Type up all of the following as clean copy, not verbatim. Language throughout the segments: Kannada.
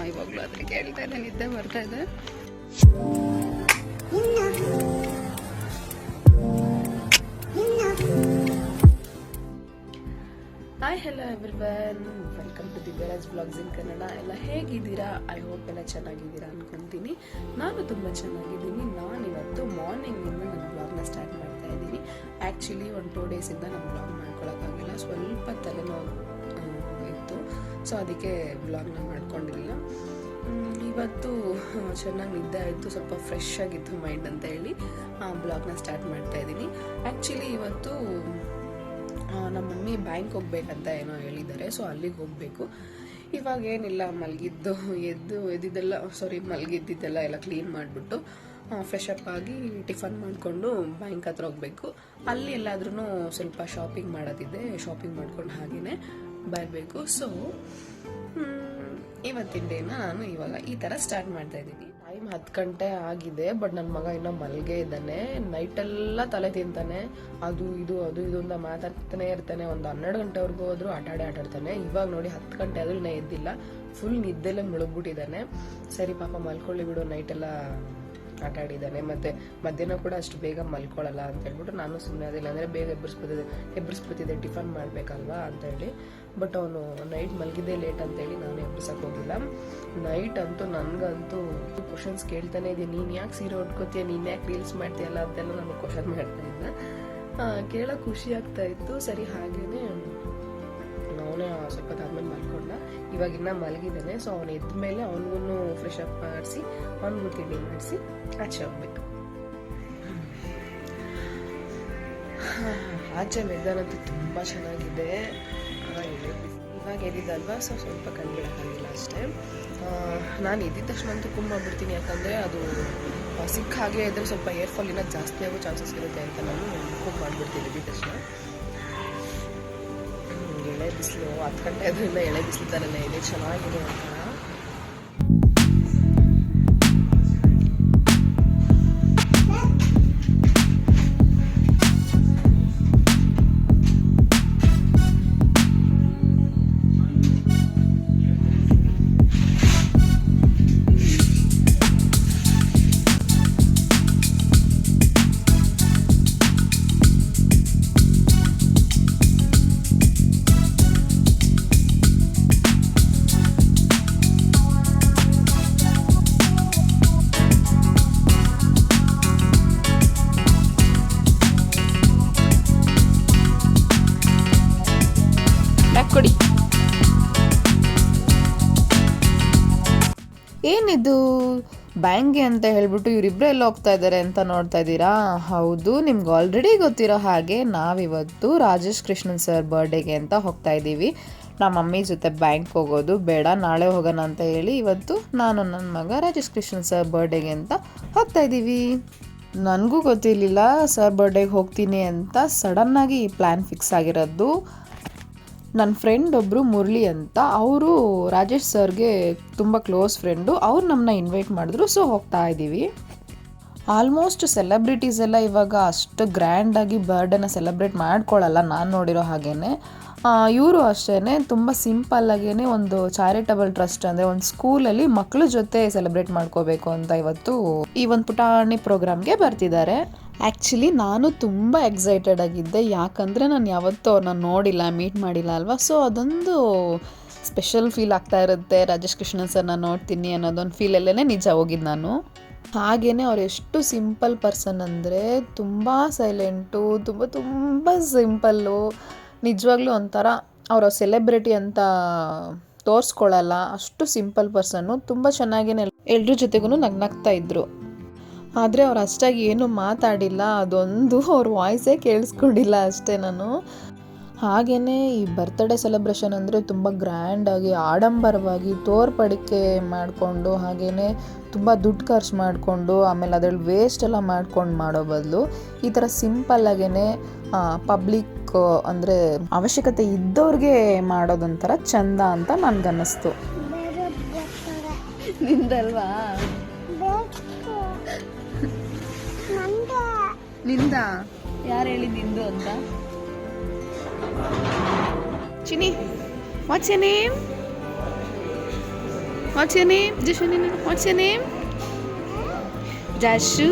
ಇವಾಗಲೂ ಅದ್ರ ಕೇಳ್ತಾ ಇದೆ, ನಿದ್ದೆ ಬರ್ತಾ ಇದೆ. Hi, hello everyone, welcome to Divyaraj blogs in Kannada. ಎಲ್ಲ ಹೇಗಿದ್ದೀರಾ? ಐ ಹೋಪ್ ಎಲ್ಲ ಚೆನ್ನಾಗಿದ್ದೀರಾ ಅನ್ಕೊಂತೀನಿ. ನಾನು ತುಂಬ ಚೆನ್ನಾಗಿದ್ದೀನಿ. ನಾನಿವತ್ತು ಮಾರ್ನಿಂಗಿಂದ ನನ್ನ ಬ್ಲಾಗ್ನ ಸ್ಟಾರ್ಟ್ ಮಾಡ್ತಾ ಇದ್ದೀನಿ. ಆ್ಯಕ್ಚುಲಿ 1-2 ಡೇಸಿಂದ ನಾನು ಬ್ಲಾಗ್ ಮಾಡ್ಕೊಳಕ್ಕಾಗಿಲ್ಲ, ಸ್ವಲ್ಪ ತಲೆನೋವು ಇತ್ತು. ಸೊ ಅದಕ್ಕೆ ಬ್ಲಾಗ್ನ ಮಾಡ್ಕೊಂಡಿರಲಿಲ್ಲ. ಇವತ್ತು ಚೆನ್ನಾಗಿ ನಿದ್ದೆ ಆಯಿತು, ಸ್ವಲ್ಪ ಫ್ರೆಶ್ ಆಗಿತ್ತು ಮೈಂಡ್ ಅಂತ ಹೇಳಿ ಬ್ಲಾಗ್ನ ಸ್ಟಾರ್ಟ್ ಮಾಡ್ತಾ ಇದ್ದೀನಿ. ಆ್ಯಕ್ಚುಲಿ ಇವತ್ತು ನಮ್ಮ ಮಮ್ಮಿ ಬ್ಯಾಂಕ್ ಹೋಗ್ಬೇಕಂತ ಏನೋ ಹೇಳಿದ್ದಾರೆ. ಸೊ ಅಲ್ಲಿಗೆ ಹೋಗಬೇಕು. ಇವಾಗ ಏನಿಲ್ಲ, ಮಲಗಿದ್ದಿದ್ದೆಲ್ಲ ಎಲ್ಲ ಕ್ಲೀನ್ ಮಾಡಿಬಿಟ್ಟು ಫ್ರೆಶ್ ಅಪ್ ಆಗಿ ಟಿಫನ್ ಮಾಡಿಕೊಂಡು ಬ್ಯಾಂಕ್ ಹತ್ರ ಹೋಗಬೇಕು. ಅಲ್ಲಿ ಎಲ್ಲಾದ್ರೂ ಸ್ವಲ್ಪ ಶಾಪಿಂಗ್ ಮಾಡೋದಿದೆ, ಶಾಪಿಂಗ್ ಮಾಡ್ಕೊಂಡು ಹಾಗೆಯೇ ಬರಬೇಕು. ಸೊ ಇವತ್ತಿನ ಡೇನ ನಾನು ಇವಾಗ ಈ ಥರ ಸ್ಟಾರ್ಟ್ ಮಾಡ್ತಾ ಇದ್ದೀನಿ. ಟೈಮ್ 10 ಗಂಟೆ ಆಗಿದೆ, ಬಟ್ ನನ್ನ ಮಗ ಇನ್ನೂ ಮಲ್ಗೆ ಇದ್ದಾನೆ. ನೈಟೆಲ್ಲ ತಲೆ ತಿಂತಾನೆ, ಅದು ಇದು ಅಂತ ಮಾತಾಡ್ತಾನೆ ಇರ್ತಾನೆ. ಒಂದು 12 ಗಂಟೆವರೆಗೂ ಹೋದ್ರು ಆಟಾಡ್ತಾನೆ. ಇವಾಗ ನೋಡಿ 10 ಗಂಟೆ ಆದ್ರೂ ಇನ್ನೂ ಎದ್ದಿಲ್ಲ, ಫುಲ್ ನಿದ್ದೆಲ್ಲ ಮುಳುಗ್ಬಿಟ್ಟಿದ್ದಾನೆ. ಸರಿ ಪಾಪ ಮಲ್ಕೊಳ್ಳಿ ಬಿಡು, ನೈಟೆಲ್ಲ ಆಟಾಡಿದ್ದಾನೆ. ಮತ್ತು ಮಧ್ಯಾಹ್ನ ಕೂಡ ಅಷ್ಟು ಬೇಗ ಮಲ್ಕೊಳ್ಳಲ್ಲ ಅಂತ ಹೇಳ್ಬಿಟ್ಟು ನಾನು ಸುಮ್ಮನೆ ಅದಿಲ್ಲ, ಅಂದರೆ ಬೇಗ ಎಬ್ಬರಿಸ್ಬಿಟ್ಟಿದೆ ಟಿಫನ್ ಮಾಡಬೇಕಲ್ವಾ ಅಂತ ಹೇಳಿ. ಬಟ್ ಅವನು ನೈಟ್ ಮಲಗಿದ್ದೇ ಲೇಟ್ ಅಂತೇಳಿ ನಾನು ಎಬ್ಬರಿಸಕ್ಕೆ ಹೋಗಿಲ್ಲ. ನೈಟ್ ಅಂತೂ ನನಗಂತೂ ಕ್ವಶನ್ಸ್ ಕೇಳ್ತಾನೆ ಇದೆ. ನೀನು ಯಾಕೆ ಸೀರೆ ಉಟ್ಕೋತೀಯ, ನೀನು ಯಾಕೆ ರೀಲ್ಸ್ ಮಾಡ್ತೀಯಲ್ಲ ಅಂತೆಲ್ಲ ನಾನು ಕ್ವಶನ್ ಮಾಡ್ತಾ ಇದ್ದ. ಕೇಳೋಕೆ ಖುಷಿ ಆಗ್ತಾ ಇತ್ತು. ಸರಿ, ಹಾಗೇನೆ ಅವನೇ ಸ್ವಲ್ಪ ಆದ್ಮೇಲೆ ಮಲ್ಕೊಂಡ. ಇವಾಗಿನ್ನ ಮಲಗಿದ್ದಾನೆ. ಸೊ ಅವನು ಎದ್ದ ಮೇಲೆ ಅವನಿಗೂ ಫ್ರೆಶ್ ಅಪ್ ಮಾಡಿಸಿ ಅವನಿಗೂ ತಿಂಡಿ ಮಾಡಿಸಿ ಆಚೆ ಹೋಗ್ಬೇಕು. ಆಚೆ ವೆದರ್ ಅಂತೂ ತುಂಬ ಚೆನ್ನಾಗಿದೆ. ಇವಾಗ ಎದ್ದಿದ್ದಲ್ವಾ, ಸೊ ಸ್ವಲ್ಪ ಕಂಡುಬಿಡೋಕ್ಕಾಗಿಲ್ಲ ಅಷ್ಟೇ. ನಾನು ಎದ್ದಿದ ತಕ್ಷಣ ಅಂತೂ ಕುಂಬಿಡ್ತೀನಿ, ಯಾಕಂದರೆ ಅದು ಸಿಕ್ಕ ಹಾಗೆ ಇದ್ದರೆ ಸ್ವಲ್ಪ ಏರ್ ಫಾಲ್ ಇನ್ನೂ ಜಾಸ್ತಿ ಆಗೋ ಚಾನ್ಸಸ್ ಇರುತ್ತೆ ಅಂತ ನಾನು ಕುಕ್ ಮಾಡಿಬಿಡ್ತೀನಿ ಎದ್ದಿದ ತಕ್ಷಣ. ಎಳೆ ಬಿಸಿಲು 10 ಗಂಟೆ ಅದರಿಂದ ಎಳೆ ಬಿಸಿಲು ಥರನೇ ಇದೆ, ಚೆನ್ನಾಗಿದೆ ಅಂತ. ಕೊಡಿ. ಏನಿದು ಬ್ಯಾಂಕ್ಗೆ ಅಂತ ಹೇಳ್ಬಿಟ್ಟು ಇವರಿಬ್ಬರು ಎಲ್ಲ ಹೋಗ್ತಾ ಇದ್ದಾರೆ ಅಂತ ನೋಡ್ತಾ ಇದ್ದೀರಾ? ಹೌದು, ನಿಮ್ಗೆ ಆಲ್ರೆಡಿ ಗೊತ್ತಿರೋ ಹಾಗೆ ನಾವಿವತ್ತು ರಾಜೇಶ್ ಕೃಷ್ಣನ್ ಸರ್ ಬರ್ಡೇಗೆ ಅಂತ ಹೋಗ್ತಾ ಇದ್ದೀವಿ. ನಮ್ಮ ಮಮ್ಮಿ ಜೊತೆ ಬ್ಯಾಂಕ್ ಹೋಗೋದು ಬೇಡ, ನಾಳೆ ಹೋಗೋಣ ಅಂತ ಹೇಳಿ ಇವತ್ತು ನಾನು ನನ್ನ ಮಗ ರಾಜೇಶ್ ಕೃಷ್ಣನ್ ಸರ್ ಬರ್ಡೇಗೆ ಅಂತ ಹೋಗ್ತಾ ಇದ್ದೀವಿ. ನನಗೂ ಗೊತ್ತಿರಲಿಲ್ಲ ಸರ್ ಬರ್ಡೇಗೆ ಹೋಗ್ತೀನಿ ಅಂತ. ಸಡನ್ನಾಗಿ ಈ ಪ್ಲ್ಯಾನ್ ಫಿಕ್ಸ್ ಆಗಿರೋದು. ನನ್ನ ಫ್ರೆಂಡ್ ಒಬ್ಬರು ಮುರಳಿ ಅಂತ, ಅವರು ರಾಜೇಶ್ ಸರ್ಗೆ ತುಂಬ ಕ್ಲೋಸ್ ಫ್ರೆಂಡು. ಅವ್ರು ನಮ್ಮನ್ನ ಇನ್ವೈಟ್ ಮಾಡಿದ್ರು. ಸೊ ಹೋಗ್ತಾ ಇದ್ದೀವಿ. ಆಲ್ಮೋಸ್ಟ್ ಸೆಲೆಬ್ರಿಟೀಸ್ ಎಲ್ಲ ಇವಾಗ ಅಷ್ಟು ಗ್ರ್ಯಾಂಡಾಗಿ ಬರ್ಡೇನ ಸೆಲೆಬ್ರೇಟ್ ಮಾಡ್ಕೊಳ್ಳಲ್ಲ ನಾನು ನೋಡಿರೋ ಹಾಗೇ. ಇವರು ಅಷ್ಟೇ ತುಂಬ ಸಿಂಪಲ್ಲಾಗೇ ಒಂದು ಚಾರಿಟಬಲ್ ಟ್ರಸ್ಟ್, ಅಂದರೆ ಒಂದು ಸ್ಕೂಲಲ್ಲಿ ಮಕ್ಕಳ ಜೊತೆ ಸೆಲೆಬ್ರೇಟ್ ಮಾಡ್ಕೋಬೇಕು ಅಂತ ಇವತ್ತು ಈ ಒಂದು ಪುಟಾಣಿ ಪ್ರೋಗ್ರಾಮ್ಗೆ ಬರ್ತಿದ್ದಾರೆ. ಆ್ಯಕ್ಚುಲಿ ನಾನು ತುಂಬ ಎಕ್ಸೈಟೆಡ್ ಆಗಿದ್ದೆ, ಯಾಕಂದರೆ ನಾನು ಯಾವತ್ತೂ ಅವ್ರನ್ನ ನೋಡಿಲ್ಲ, ಮೀಟ್ ಮಾಡಿಲ್ಲ ಅಲ್ವಾ. ಸೊ ಅದೊಂದು ಸ್ಪೆಷಲ್ ಫೀಲ್ ಆಗ್ತಾ ಇರುತ್ತೆ. ರಾಜೇಶ್ ಕೃಷ್ಣನ್ ಸರ್ನ ನೋಡ್ತೀನಿ ಅನ್ನೋದೊಂದು ಫೀಲಲ್ಲೇ ನಿಜ ಹೋಗಿದ್ದು ನಾನು. ಹಾಗೆಯೇ ಅವ್ರು ಎಷ್ಟು ಸಿಂಪಲ್ ಪರ್ಸನ್ ಅಂದರೆ ತುಂಬ ಸೈಲೆಂಟು, ತುಂಬ ಸಿಂಪಲ್ಲು. ನಿಜವಾಗ್ಲೂ ಒಂಥರ ಅವರ ಸೆಲೆಬ್ರಿಟಿ ಅಂತ ತೋರಿಸ್ಕೊಳ್ಳಲ್ಲ, ಅಷ್ಟು ಸಿಂಪಲ್ ಪರ್ಸನ್ನು. ತುಂಬ ಚೆನ್ನಾಗೇ ಎಲ್ರ ಜೊತೆಗೂ ನಗ್ನಗ್ತಾ ಇದ್ರು. ಆದರೆ ಅವ್ರು ಅಷ್ಟಾಗಿ ಏನೂ ಮಾತಾಡಿಲ್ಲ, ಅದೊಂದು ಅವ್ರ ವಾಯ್ಸೇ ಕೇಳಿಸ್ಕೊಂಡಿಲ್ಲ ಅಷ್ಟೇ ನಾನು. ಹಾಗೆಯೇ ಈ ಬರ್ತ್ಡೇ ಸೆಲೆಬ್ರೇಷನ್ ಅಂದರೆ ತುಂಬ ಗ್ರ್ಯಾಂಡಾಗಿ ಆಡಂಬರವಾಗಿ ತೋರ್ಪಡಿಕೆ ಮಾಡಿಕೊಂಡು, ಹಾಗೆಯೇ ತುಂಬ ದುಡ್ಡು ಖರ್ಚು ಮಾಡಿಕೊಂಡು, ಆಮೇಲೆ ಅದರಲ್ಲಿ ವೇಸ್ಟ್ ಎಲ್ಲ ಮಾಡ್ಕೊಂಡು ಮಾಡೋ ಬದಲು ಈ ಥರ ಸಿಂಪಲ್ಲಾಗೇ ಪಬ್ಲಿಕ್ ಅಂದರೆ ಅವಶ್ಯಕತೆ ಇದ್ದವ್ರಿಗೆ ಮಾಡೋದೊಂಥರ ಚಂದ ಅಂತ ನನ್ಗನ್ನಿಸ್ತು. ನಿಂದಲ್ವಾ? ನಿಂದ ಯಾರು ಹೇಳಿ ನಿಂದು ಅಂತ? Chini, what's your name? What's your name? Jashu, what's your name? Jashu.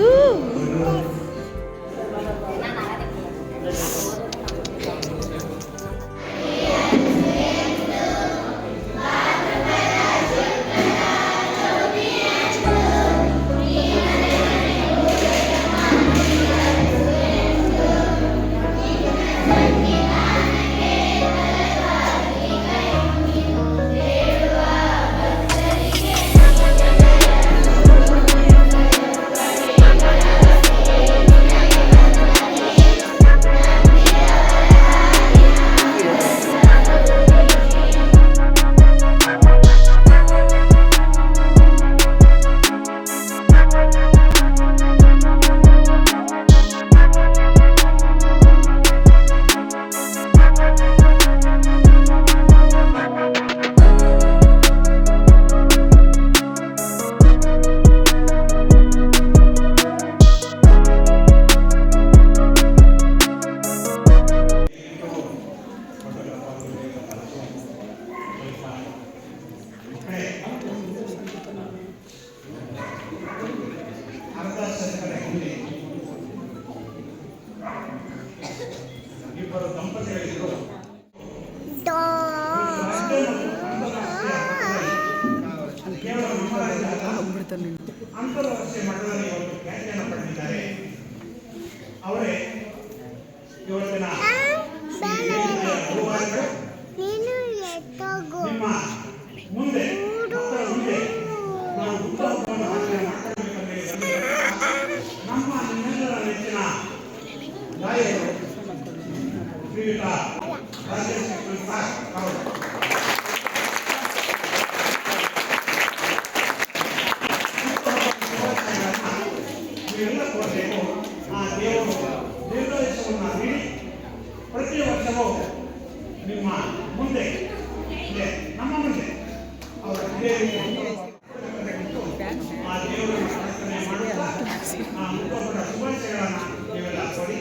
ಅಂತಾರಾಷ್ಟ್ರೀಯ ಮಟ್ಟದಲ್ಲಿ ಇವತ್ತು ಖ್ಯಾತಿಯನ್ನು ಪಡೆದಿದ್ದಾರೆ. ಅವರೇ ಇವತ್ತಿನ ನಿಮ್ಮ ಮುಂದೆ ಮಕ್ಕಳ ಮುಂದೆ ನಾವು ಉತ್ತಮವನ್ನು ಮಾಡಬೇಕಂತ ನಮ್ಮ ನಿಮ್ಮೆಲ್ಲರ ನೆಚ್ಚಿನ ಗಾಯಕರು ಶ್ರೀಯುತ ರಾಜೇಶ್ ಅವರು ಎಲ್ಲ ಕೋರಬೇಕು. ಆ ದೇವರು ದೀರ್ಘಾಯುಷ್ಯವನ್ನು ನೀಡಿ ಪ್ರತಿ ವರ್ಷವೂ ನಿಮ್ಮ ಮುಂದೆ ನಮ್ಮ ಮುಂದೆ ಅವರ ಆ ದೇವರನ್ನು ಪ್ರಾರ್ಥನೆ ಮಾಡುತ್ತಾ ಆ ಮುಖಪುಟ ಶುಭಾಶಯಗಳನ್ನು ನೀವೆಲ್ಲ ಕೊಡಿ.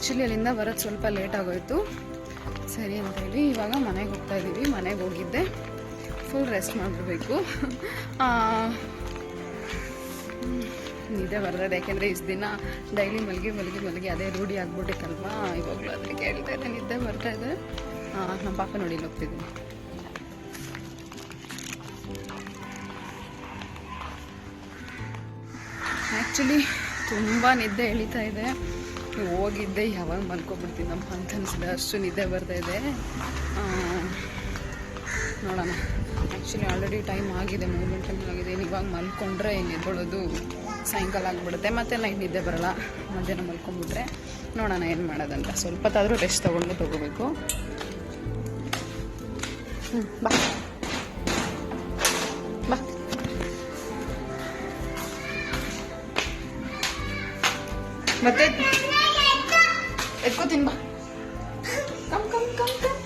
ಆ್ಯಕ್ಚುಲಿ ಅಲ್ಲಿಂದ ಬರೋದು ಸ್ವಲ್ಪ ಲೇಟ್ ಆಗೋಯ್ತು. ಸರಿ ಅಂತ ಹೇಳಿ ಇವಾಗ ಮನೆಗೆ ಹೋಗ್ತಾ ಇದ್ದೀವಿ. ಮನೆಗೆ ಹೋಗಿದ್ದೆ, ಫುಲ್ ರೆಸ್ಟ್ ಮಾಡಿಬಿಡ್ಬೇಕು. ನಿದ್ದೆ ಬರ್ತದೆ, ಯಾಕೆಂದರೆ ಇಷ್ಟು ದಿನ ಡೈಲಿ ಮಲಗಿ ಅದೇ ರೂಢಿ ಆಗ್ಬಿಟ್ಟಿತ್ತಲ್ವಾ. ಇವಾಗಲೂ ಅದಕ್ಕೆ ಕೇಳ್ತಾ ಇದೆ, ನಿದ್ದೆ ಬರ್ತಾ ಇದೆ. ನಮ್ಮ ಪಾಪ ನೋಡಿ ಇಲ್ಲಿ ಹೋಗ್ತಿದ್ದೀನಿ. ಆ್ಯಕ್ಚುಲಿ ತುಂಬ ನಿದ್ದೆ ಎಳಿತಾ ಇದೆ. ಹೋಗಿದ್ದೆ ಯಾವಾಗ ಮಲ್ಕೊಬಿಡ್ತೀನಪ್ಪ ಅಂತ ಅನಿಸಿದೆ, ಅಷ್ಟು ನಿದ್ದೆ ಬರ್ತಾಯಿದೆ. ನೋಡೋಣ. ಆ್ಯಕ್ಚುಲಿ ಆಲ್ರೆಡಿ ಟೈಮ್ ಆಗಿದೆ, 3 ಗಂಟೆ ಆಗಿದೆ. ಇವಾಗ ಮಲ್ಕೊಂಡ್ರೆ ಎದ್ದೊಳೋದು ಸಾಯಂಕಾಲ ಆಗಿಬಿಡುತ್ತೆ, ಮತ್ತು ನೈಟ್ ನಿದ್ದೆ ಬರೋಲ್ಲ. ಮಧ್ಯಾಹ್ನ ಮಲ್ಕೊಂಡ್ಬಿಟ್ರೆ ನೋಡೋಣ ಏನು ಮಾಡೋದಂತ. ಸ್ವಲ್ಪ ಹೊತ್ತಾದರೂ ರೆಸ್ಟ್ ತೊಗೋಬೇಕು. ಬಾ ಬಾ ಮತ್ತೆ ಎತ್ಕೋತೀನಿ. ಬಾ ಕಮ್ ಕಮ್ ಕಮ್ ಕಮ್.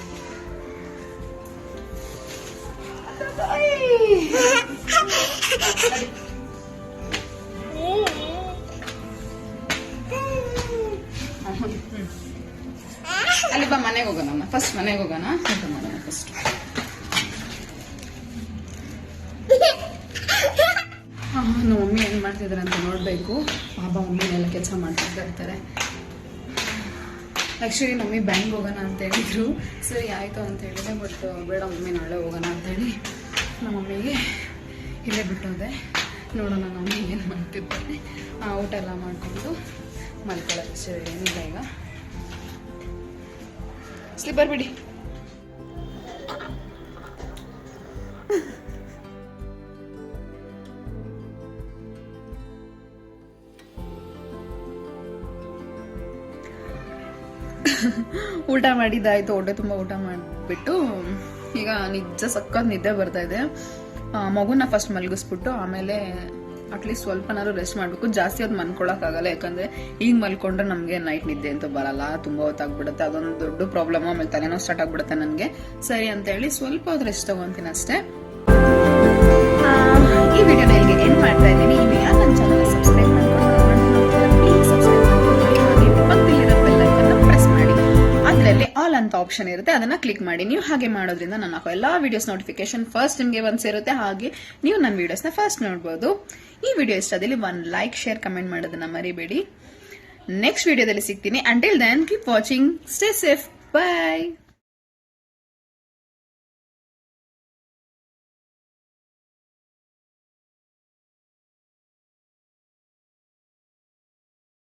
ಅಲ್ಲಿ ಬಾ, ಮನೆಗೆ ಹೋಗೋಣ. ಫಸ್ಟ್ ಮನೆಗೆ ಹೋಗೋಣ, ಊಟ ಮಾಡೋಣ ಫಸ್ಟ್. ನಮ್ಮ ಮಮ್ಮಿ ಏನು ಮಾಡ್ತಿದ್ದಾರೆ ಅಂತ ನೋಡಬೇಕು. ಬಾಬಾ ಮಮ್ಮಿನೆಲ್ಲ ಕೆಲಸ ಮಾಡ್ತಿದ್ದ ಇರ್ತಾರೆ. ಆ್ಯಕ್ಚುಲಿ ಮಮ್ಮಿ ಬ್ಯಾಂಕ್ ಹೋಗೋಣ ಅಂತ ಹೇಳಿದ್ರು. ಸರಿ ಆಯಿತು ಅಂತ ಹೇಳಿದೆ. ಬಟ್ ಬೇಡ ಮಮ್ಮಿ, ನಾಳೆ ಹೋಗೋಣ ಅಂತೇಳಿ ನಮ್ಮ ಮಮ್ಮಿಗೆ ಇಲ್ಲೇ ಬಿಟ್ಟೋದೆ. ನೋಡೋಣ ಮಮ್ಮಿ ಏನು ಮಾಡ್ತಿರ್ತಾರೆ. ಊಟ ಎಲ್ಲ ಮಾಡಿಕೊಂಡು ಮಲ್ಕೊಳ್ಳೋದು ಏನಿಲ್ಲ. ಈಗ ಸ್ಲಿಪ್ಪರ್ ಬಿಡಿ. ಊಟ ಮಾಡಿದ್ದಾಯ್ತು, ಹೊಟ್ಟೆ ತುಂಬ ಊಟ ಮಾಡಿಬಿಟ್ಟು ಈಗ ನಿಜ ಸಖತ್ ನಿದ್ದೆ ಬರ್ತಾ ಇದೆ. ಮಗುನ ಫಸ್ಟ್ ಮಲಗಿಸ್ಬಿಟ್ಟು ಆಮೇಲೆ ಅಟ್ಲೀಸ್ಟ್ ಸ್ವಲ್ಪನಾದ್ರು ರೆಸ್ಟ್ ಮಾಡಬೇಕು. ಜಾಸ್ತಿ ಹೊತ್ತು ಮಲ್ಕೊಳಕ್ಕಾಗಲ್ಲ, ಯಾಕಂದರೆ ಈಗ ಮಲ್ಕೊಂಡ್ರೆ ನಮಗೆ ನೈಟ್ ನಿದ್ದೆ ಅಂತೂ ಬರಲ್ಲ, ತುಂಬ ಹೊತ್ತಾಗ್ಬಿಡುತ್ತೆ. ಅದೊಂದು ದೊಡ್ಡ ಪ್ರಾಬ್ಲಮ್. ಆಮೇಲೆ ತಲೆನೋವು ಸ್ಟಾರ್ಟ್ ಆಗ್ಬಿಡುತ್ತೆ ನನಗೆ. ಸರಿ ಅಂತೇಳಿ ಸ್ವಲ್ಪ ಹೊತ್ತು ರೆಸ್ಟ್ ತಗೊಂತೀನಿ ಅಷ್ಟೇ. ಈ ವಿಡಿಯೋನ ಇಲ್ಲಿಗೆ ಎಂಡ್ ಮಾಡ್ತಾ ಇದ್ದೀನಿ. ಈ ವಿಡಿಯೋ ನನ್ನ ಚಾನಲ್ ಸಬ್ಸ್ಕ್ರೈಬ್ ಅದರಲ್ಲಿ ಆಲ್ ಅಂತ ಆಪ್ಷನ್ ಇರುತ್ತೆ, ಅದನ್ನ ಕ್ಲಿಕ್ ಮಾಡಿ. ನೀವು ಹಾಗೆ ಮಾಡೋದ್ರಿಂದ ನಾನು ಹಾಕೋ ಎಲ್ಲಾ ವಿಡಿಯೋಸ್ ನೋಟಿಫಿಕೇಶನ್ ಫಸ್ಟ್ ನಿಮಗೆ ಒಂದು ಸೇರುತ್ತೆ. ಹಾಗೆ ನೀವು ನನ್ನ ವಿಡಿಯೋಸ್ನ ಫಸ್ಟ್ ನೋಡ್ಬೋದು. ಈ ವಿಡಿಯೋ ಇಷ್ಟ ಆದಲ್ಲಿ 1 ಲೈಕ್, ಶೇರ್, ಕಮೆಂಟ್ ಮಾಡೋದನ್ನ ಮರಿಬೇಡಿ. ನೆಕ್ಸ್ಟ್ ವಿಡಿಯೋದಲ್ಲಿ ಸಿಗ್ತೀನಿ. Until then keep watching, stay safe, ಬಾಯ್.